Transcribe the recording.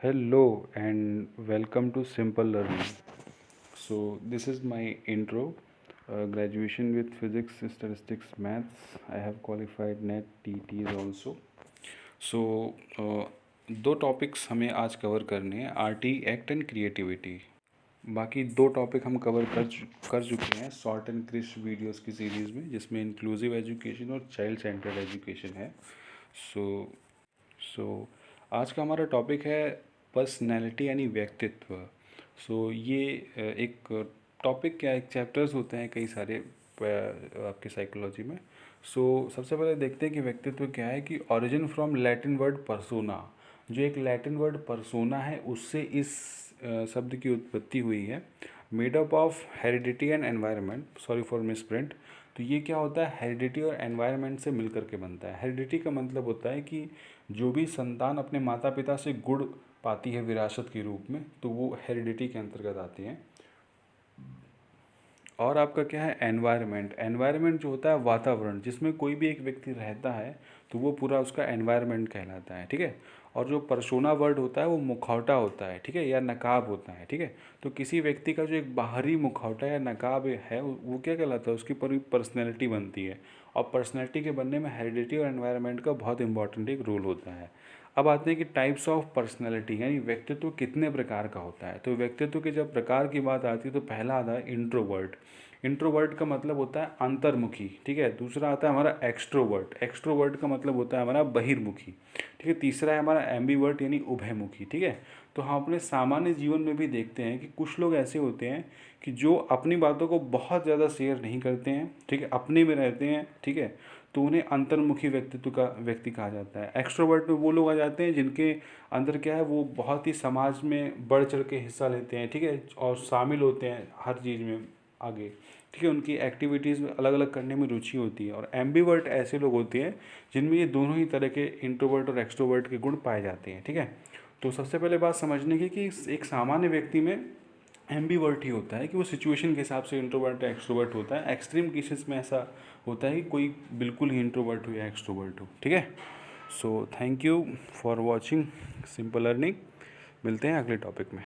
Hello and welcome to Simple Learning. So, this is my intro. Graduation with Physics, Statistics, Maths. I have qualified NET, TTs also. सो दो topics हमें आज cover करने हैं, RT act and creativity. बाकी दो topic हम cover कर चुके हैं शॉर्ट एंड क्रिस्प वीडियोस की सीरीज़ में, जिसमें इंक्लूसिव एजुकेशन और चाइल्ड सेंटर्ड एजुकेशन है। सो सो आज का हमारा टॉपिक है पर्सनैलिटी यानी व्यक्तित्व। ये एक टॉपिक क्या, एक चैप्टर्स होते हैं कई सारे आपके साइकोलॉजी में। सबसे पहले देखते हैं कि व्यक्तित्व क्या है। कि origin from Latin word persona, जो एक लैटिन वर्ड परसोना है, उससे इस शब्द की उत्पत्ति हुई है। Made up of heredity and environment, sorry for misprint. तो ये क्या होता है, हेरिडिटी और एनवायरनमेंट से मिलकर के बनता है। हेरिडिटी का मतलब होता है कि जो भी संतान अपने माता पिता से गुण पाती है विरासत के रूप में, तो वो हेरिडिटी के अंतर्गत आती हैं। और आपका क्या है, एनवायरनमेंट। एनवायरनमेंट जो होता है वातावरण, जिसमें कोई भी एक व्यक्ति रहता है, तो वो पूरा उसका एनवायरनमेंट कहलाता है। ठीक है। और जो पर्सोना वर्ड होता है वो मुखौटा होता है, ठीक है, या नकाब होता है। ठीक है। तो किसी व्यक्ति का जो एक बाहरी मुखौटा या नकाब है, वो क्या कहलाता है, उसकी पूरी पर्सनैलिटी बनती है। और पर्सनैलिटी के बनने में हेरिडिटी और एनवायरनमेंट का बहुत इंपॉर्टेंट एक रोल होता है। अब आते हैं कि टाइप्स ऑफ पर्सनैलिटी, यानी व्यक्तित्व कितने प्रकार का होता है। तो व्यक्तित्व के जब प्रकार की बात आती है तो पहला आता है इंट्रोवर्ट। इंट्रोवर्ट का मतलब होता है अंतर्मुखी। ठीक है। दूसरा आता है हमारा एक्सट्रोवर्ट। एक्सट्रोवर्ट का मतलब होता है हमारा बहिर्मुखी। ठीक है। तीसरा है हमारा एम्बीवर्ट यानी उभयमुखी। ठीक है। तो हम अपने सामान्य जीवन में भी देखते हैं कि कुछ लोग ऐसे होते हैं कि जो अपनी बातों को बहुत ज़्यादा शेयर नहीं करते हैं। ठीक है। अपने में रहते हैं। ठीक है। तो उन्हें अंतर्मुखी व्यक्तित्व का व्यक्ति कहा जाता है। एक्सट्रोवर्ट में वो लोग आ जाते हैं जिनके अंदर क्या है, वो बहुत ही समाज में बढ़ चढ़ के हिस्सा लेते हैं। ठीक है। और शामिल होते हैं हर चीज़ में आगे। ठीक है। उनकी एक्टिविटीज़ में अलग अलग करने में रुचि होती है। और एम्बीवर्ट ऐसे लोग होते हैं जिनमें ये दोनों ही तरह के इंट्रोवर्ट और एक्सट्रोवर्ट के गुण पाए जाते हैं। ठीक है। तो सबसे पहले बात समझने की कि एक सामान्य व्यक्ति में एम्बीवर्ट ही होता है कि वो सिचुएशन के हिसाब से इंट्रोवर्ट या एक्सट्रोवर्ट होता है। एक्सट्रीम केसेस में ऐसा होता है कि कोई बिल्कुल ही इंट्रोवर्ट हो या एक्सट्रोवर्ट हो। ठीक है। Thank you for watching simple learning. मिलते हैं अगले टॉपिक में।